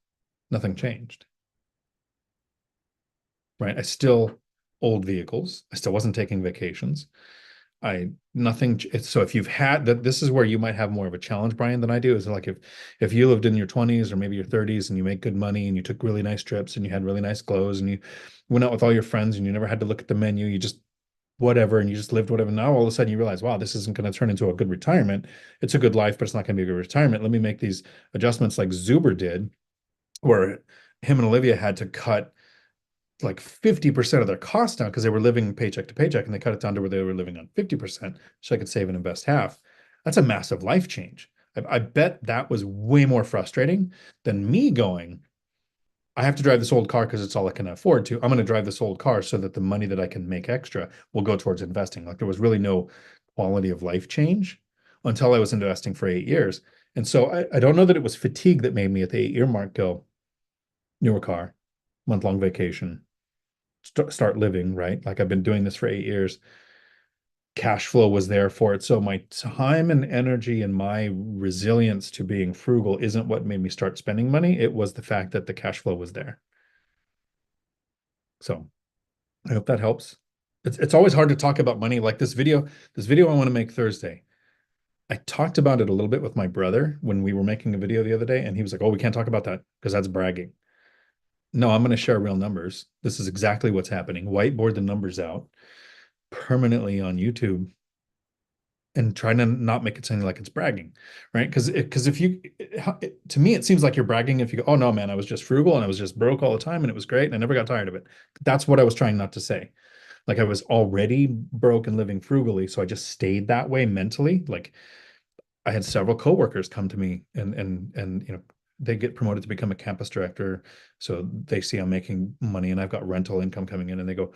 nothing changed, right? I still old vehicles. I still wasn't taking vacations. Nothing. So if you've had that, this is where you might have more of a challenge, Brian, than I do. Is like if you lived in your 20s or maybe your 30s and you make good money and you took really nice trips and you had really nice clothes and you went out with all your friends and you never had to look at the menu, you just whatever and you just lived whatever. Now all of a sudden you realize, wow, this isn't going to turn into a good retirement. It's a good life, but it's not going to be a good retirement. Let me make these adjustments like Zuber did, where him and Olivia had to cut like 50% of their costs down because they were living paycheck to paycheck and they cut it down to where they were living on 50% so I could save and invest half. That's a massive life change. I bet that was way more frustrating than me going, I have to drive this old car because it's all I can afford to. I'm going to drive this old car so that the money that I can make extra will go towards investing. Like there was really no quality of life change until I was investing for 8 years. And so I don't know that it was fatigue that made me at the 8 year mark go, newer car, month-long vacation, start living, right? Like I've been doing this for 8 years. Cash flow was there for it. So my time and energy and my resilience to being frugal isn't what made me start spending money. It was the fact that the cash flow was there. So I hope that helps. It's always hard to talk about money. Like this video I want to make Thursday. I talked about it a little bit with my brother when we were making a video the other day, and he was like, "Oh, we can't talk about that because that's bragging." No, I'm going to share real numbers. This is exactly what's happening. Whiteboard the numbers out permanently on YouTube and try to not make it sound like it's bragging, right? Because if you, to me, it seems like you're bragging if you go, oh no, man, I was just frugal and I was just broke all the time and it was great and I never got tired of it. That's what I was trying not to say. Like I was already broke and living frugally, so I just stayed that way mentally. Like I had several coworkers come to me and they get promoted to become a campus director, so they see I'm making money and I've got rental income coming in, and they go,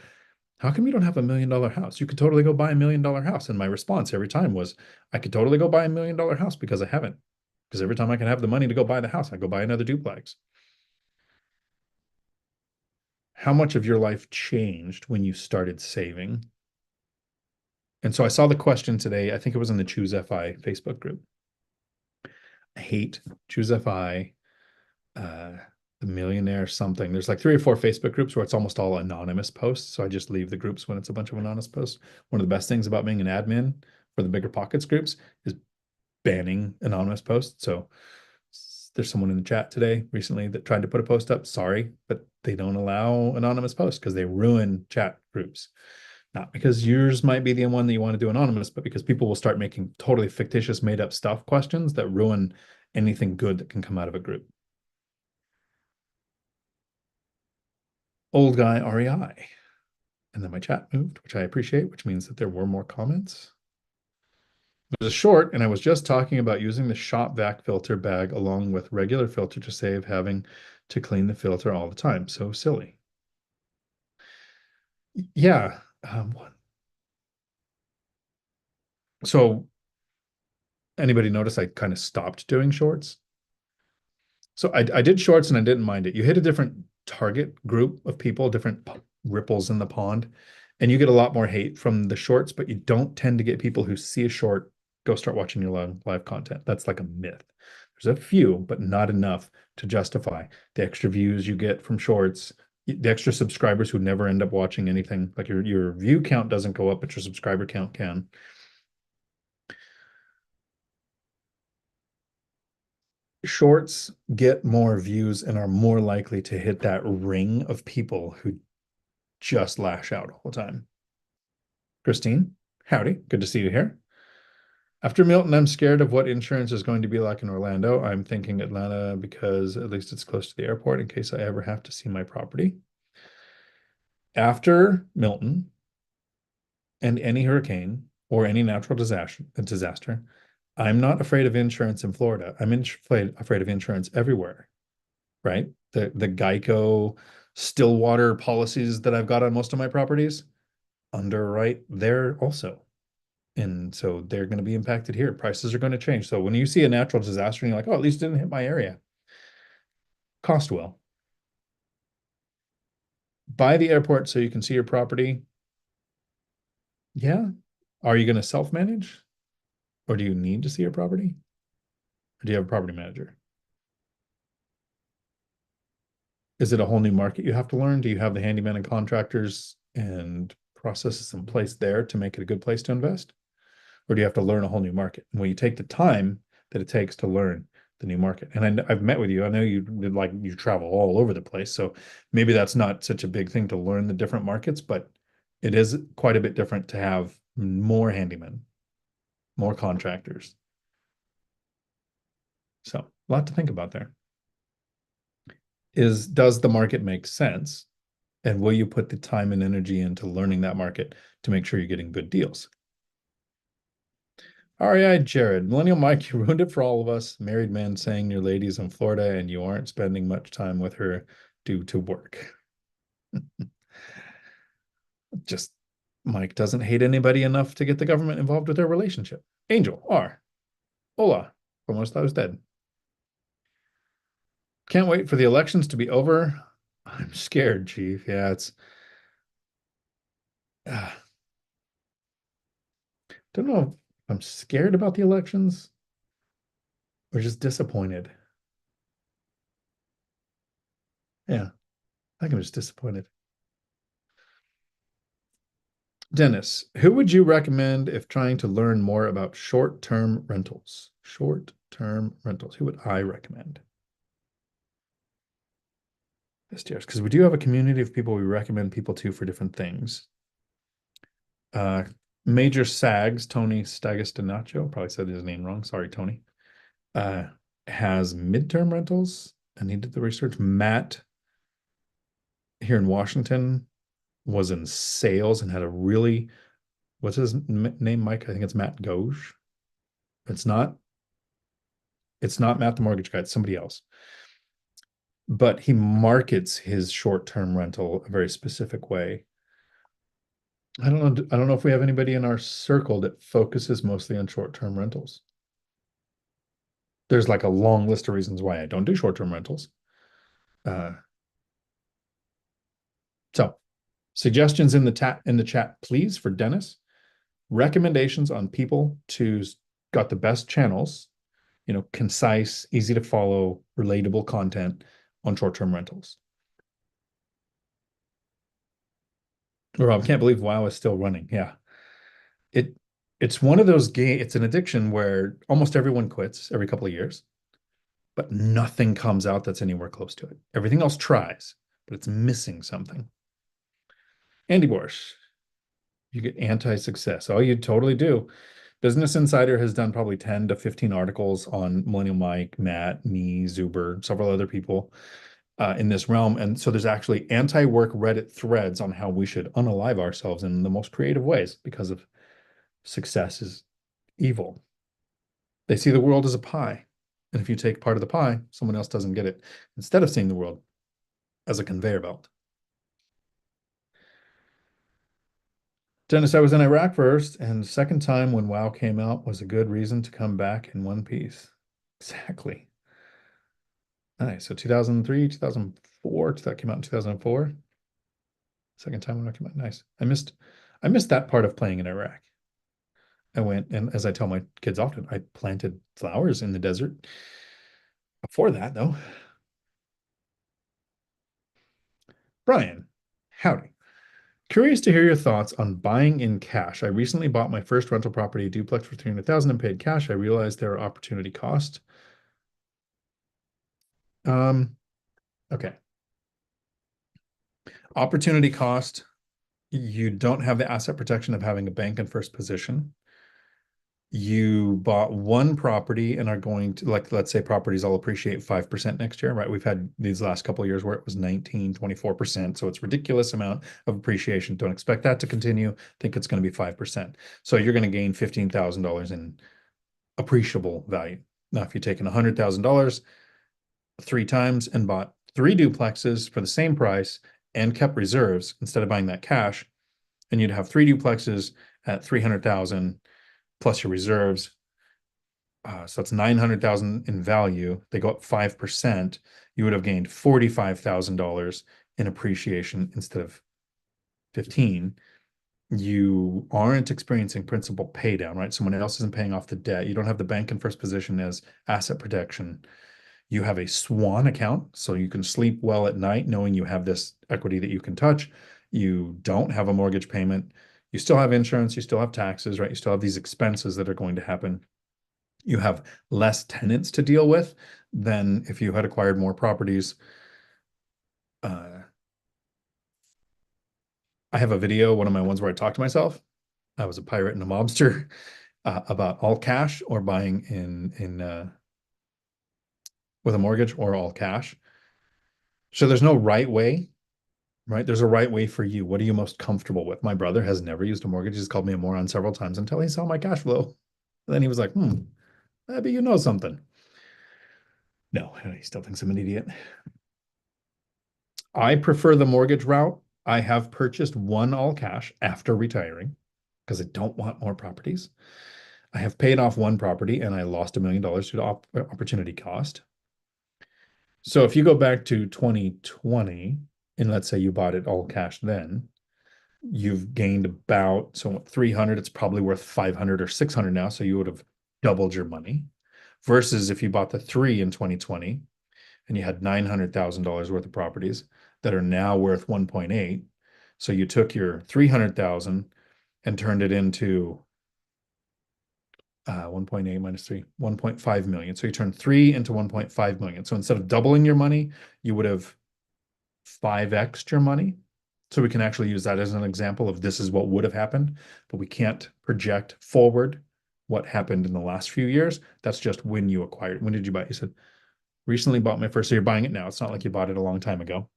how come you don't have $1 million house? You could totally go buy $1 million house. And my response every time was, I could totally go buy $1 million house because I haven't. Because every time I can have the money to go buy the house, I go buy another duplex. How much of your life changed when you started saving? And so I saw the question today. I think it was in the Choose FI Facebook group. I hate Choose FI, the millionaire something. There's like 3 or 4 Facebook groups where it's almost all anonymous posts. So I just leave the groups when it's a bunch of anonymous posts. One of the best things about being an admin for the BiggerPockets groups is banning anonymous posts. So there's someone in the chat today recently that tried to put a post up. Sorry, but they don't allow anonymous posts because they ruin chat groups. Not because yours might be the one that you want to do anonymous, but because people will start making totally fictitious, made up stuff questions that ruin anything good that can come out of a group. Old guy REI. And then my chat moved, which I appreciate, which means that there were more comments. It was short, and I was just talking about using the shop vac filter bag along with regular filter to save having to clean the filter all the time. So silly. Yeah. So anybody notice I kind of stopped doing shorts? So I did shorts and I didn't mind it. You hit a different target group of people, different ripples in the pond, and you get a lot more hate from the shorts, but you don't tend to get people who see a short, go start watching your live content. That's like a myth. There's a few, but not enough to justify the extra views you get from shorts, the extra subscribers who never end up watching anything. Like your view count doesn't go up, but your subscriber count can. Shorts get more views and are more likely to hit that ring of people who just lash out all the time. Christine, howdy. Good to see you here. After Milton, I'm scared of what insurance is going to be like in Orlando. I'm thinking Atlanta because at least it's close to the airport in case I ever have to see my property. After Milton and any hurricane or any natural disaster, I'm not afraid of insurance in Florida. I'm afraid of insurance everywhere, right? The Geico Stillwater policies that I've got on most of my properties underwrite there also. And so they're going to be impacted here. Prices are going to change. So when you see a natural disaster and you're like, oh, at least it didn't hit my area, cost will. Buy the airport so you can see your property. Yeah. Are you going to self-manage? Or do you need to see your property? Or do you have a property manager? Is it a whole new market you have to learn? Do you have the handyman and contractors and processes in place there to make it a good place to invest? Or do you have to learn a whole new market? And will you take the time that it takes to learn the new market? And I've met with you. I know you travel all over the place. So maybe that's not such a big thing to learn the different markets, but it is quite a bit different to have more handymen, more contractors. So a lot to think about there. Does the market make sense? And will you put the time and energy into learning that market to make sure you're getting good deals? REI Jared, Millennial Mike, you ruined it for all of us. Married man saying your lady's in Florida and you aren't spending much time with her due to work. Just Mike doesn't hate anybody enough to get the government involved with their relationship. Angel R. Hola. Almost I was dead. Can't wait for the elections to be over. I'm scared, Chief. Yeah, it's don't know if I'm scared about the elections or just disappointed. Yeah, I think I'm just disappointed. Dennis, who would you recommend if trying to learn more about short-term rentals? Short-term rentals. Who would I recommend? STRs, because we do have a community of people we recommend people to for different things. Major Sags, Tony Stagastanacho, probably said his name wrong. Sorry, Tony. Has midterm rentals, and he did the research. Matt here in Washington was in sales and had a really, what's his name, Mike? I think it's Matt Gauge. It's not. It's not Matt the mortgage guy. It's somebody else. But he markets his short-term rental a very specific way. I don't know. I don't know if we have anybody in our circle that focuses mostly on short-term rentals. There's like a long list of reasons why I don't do short-term rentals. So suggestions in the chat, please, for Dennis. Recommendations on people to got the best channels, concise, easy to follow, relatable content on short-term rentals. Rob, can't believe WoW is still running. Yeah. It's one of those games, it's an addiction where almost everyone quits every couple of years, but nothing comes out that's anywhere close to it. Everything else tries, but it's missing something. Andy Borsch, you get anti-success. Oh, you totally do. Business Insider has done probably 10 to 15 articles on Millennial Mike, Matt, me, Zuber, several other people in this realm. And so there's actually anti-work Reddit threads on how we should unalive ourselves in the most creative ways because of success is evil. They see the world as a pie. And if you take part of the pie, someone else doesn't get it. Instead of seeing the world as a conveyor belt. Dennis, I was in Iraq first, and the second time when WoW came out was a good reason to come back in one piece. Exactly. Nice. So 2003, 2004, that came out in 2004. Second time when it came out. Nice. I missed that part of playing in Iraq. I went, and as I tell my kids often, I planted flowers in the desert before that, though. Brian, howdy. Curious to hear your thoughts on buying in cash. I recently bought my first rental property, a duplex, for 300,000 and paid cash. I realized there are opportunity cost. Okay. Opportunity cost. You don't have the asset protection of having a bank in first position. You bought one property and are going to, like, let's say properties all appreciate 5% next year, right? We've had these last couple of years where it was 19, 24%. So it's ridiculous amount of appreciation. Don't expect that to continue. Think it's going to be 5%. So you're going to gain $15,000 in appreciable value. Now, if you've taken $100,000 three times and bought three duplexes for the same price and kept reserves instead of buying that cash, and you'd have three duplexes at 300,000 plus your reserves. So that's 900,000 in value. They go up 5%. You would have gained $45,000 in appreciation instead of 15. You aren't experiencing principal pay down, right? Someone else isn't paying off the debt. You don't have the bank in first position as asset protection. You have a swan account, so you can sleep well at night knowing you have this equity that you can touch. You don't have a mortgage payment. You still have insurance. You still have taxes, right? You still have these expenses that are going to happen. You have less tenants to deal with than if you had acquired more properties. I have a video, one of my ones where I talk to myself. I was a pirate and a mobster about all cash or buying in with a mortgage or all cash. So there's no right way, right? There's a right way for you. What are you most comfortable with? My brother has never used a mortgage. He's called me a moron several times until he saw my cash flow. And then he was like, maybe you know something. No, he still thinks I'm an idiot. I prefer the mortgage route. I have purchased one all cash after retiring because I don't want more properties. I have paid off one property and I lost $1 million due to opportunity cost. So if you go back to 2020, and let's say you bought it all cash then, you've gained about, so 300, it's probably worth 500 or 600 now. So you would have doubled your money versus if you bought the three in 2020 and you had $900,000 worth of properties that are now worth 1.8. So you took your 300,000 and turned it into 1.8 minus 3, 1.5 million. So you turned 3 into 1.5 million. So instead of doubling your money, you would have 5x'd your money. So we can actually use that as an example of this is what would have happened, but we can't project forward what happened in the last few years. That's just when you acquired. When did you buy it? You said recently bought my first, so you're buying it now. It's not like you bought it a long time ago.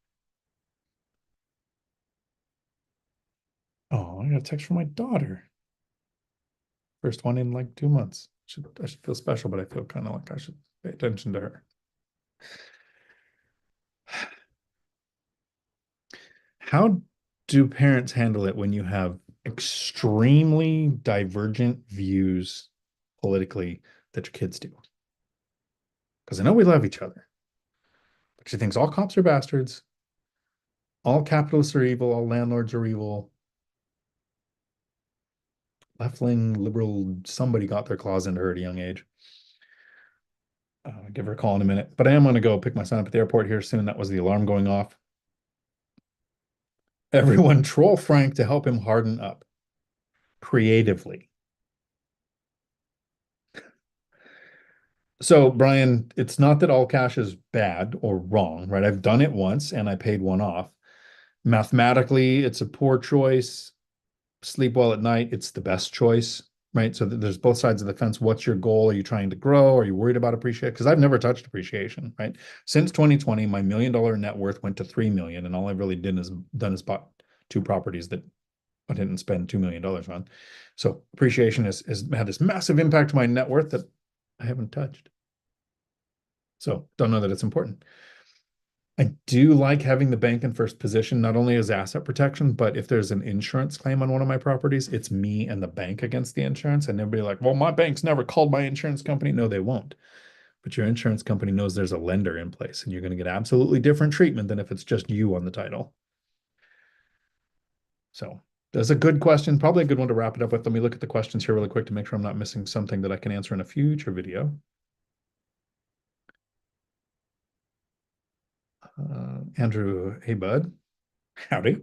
Oh, I got a text from my daughter. First one in like 2 months. I should feel special, but I feel kind of like I should pay attention to her. How do parents handle it when you have extremely divergent views politically that your kids do? Because I know we love each other, but she thinks all cops are bastards, all capitalists are evil, all landlords are evil. Left-wing liberal, somebody got their claws into her at a young age. Give her a call in a minute, but I am going to go pick my son up at the airport here soon. That was the alarm going off. Everyone troll Frank to help him harden up creatively. So, Brian, it's not that all cash is bad or wrong, right? I've done it once and I paid one off. Mathematically, it's a poor choice. Sleep well at night, it's the best choice, right? So there's both sides of the fence. What's your goal? Are you trying to grow? Are you worried about appreciation? Because I've never touched appreciation, right? Since 2020, my $1 million net worth went to 3 million, and all I've really done is bought two properties that I didn't spend $2 million on. So appreciation has had this massive impact to my net worth that I haven't touched. So don't know that it's important. I do like having the bank in first position, not only as asset protection, but if there's an insurance claim on one of my properties, it's me and the bank against the insurance. And everybody like, well, my bank's never called my insurance company. No, they won't. but your insurance company knows there's a lender in place and you're going to get absolutely different treatment than if it's just you on the title. So that's a good question. Probably a good one to wrap it up with. Let me look at the questions here really quick to make sure I'm not missing something that I can answer in a future video. Andrew, hey, bud. Howdy.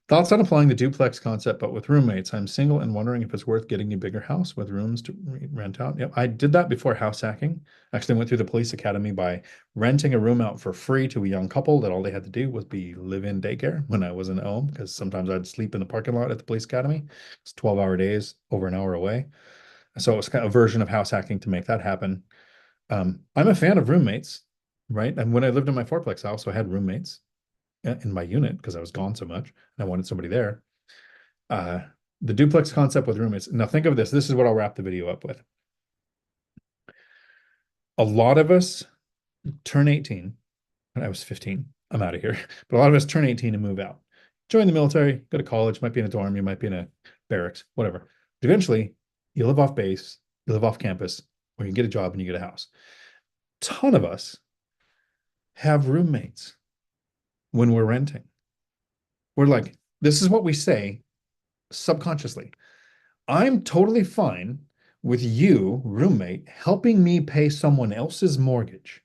Thoughts on applying the duplex concept, but with roommates. I'm single and wondering if it's worth getting a bigger house with rooms to rent out. Yep, I did that before house hacking. Actually went through the police academy by renting a room out for free to a young couple that all they had to do was be live-in daycare when I wasn't home, because sometimes I'd sleep in the parking lot at the police academy. It's 12-hour days, over an hour away. So it was kind of a version of house hacking to make that happen. I'm a fan of roommates, right? And when I lived in my fourplex house, I had roommates in my unit because I was gone so much and I wanted somebody there. The duplex concept with roommates. Now think of this. This is what I'll wrap the video up with. A lot of us turn 18. When I was 15, I'm out of here. But a lot of us turn 18 and move out. Join the military, go to college, might be in a dorm, you might be in a barracks, whatever. But eventually, you live off base, you live off campus, or you get a job and you get a house. A ton of us have roommates when we're renting. We're like, this is what we say subconsciously. I'm totally fine with you, roommate, helping me pay someone else's mortgage.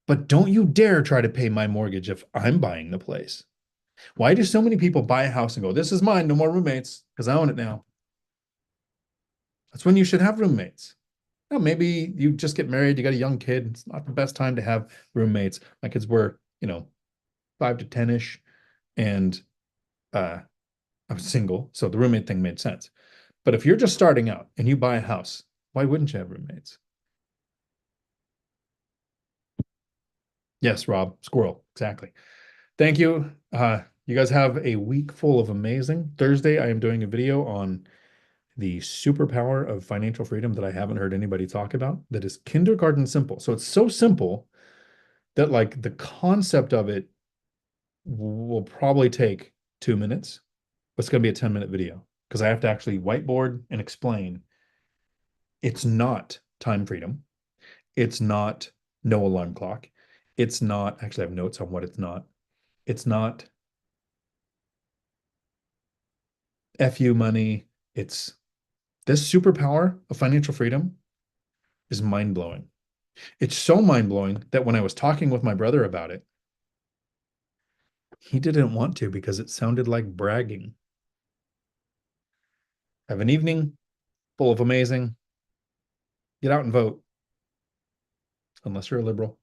But don't you dare try to pay my mortgage if I'm buying the place. Why do so many people buy a house and go, this is mine, no more roommates, because I own it now? That's when you should have roommates. Now, maybe you just get married, you got a young kid. It's not the best time to have roommates. My kids were, 5 to 10-ish, and I was single, so the roommate thing made sense. But if you're just starting out and you buy a house, why wouldn't you have roommates? Yes, Rob, squirrel, exactly. Thank you. You guys have a week full of amazing. Thursday, I am doing a video on the superpower of financial freedom that I haven't heard anybody talk about. That is kindergarten simple. So it's so simple that like the concept of it will probably take 2 minutes, but it's going to be a 10-minute video because I have to actually whiteboard and explain. It's not time freedom. It's not no alarm clock. It's not, actually I have notes on what it's not. It's not FU money. It's this superpower of financial freedom is mind blowing. It's so mind blowing that when I was talking with my brother about it, he didn't want to because it sounded like bragging. Have an evening full of amazing. Get out and vote, unless you're a liberal.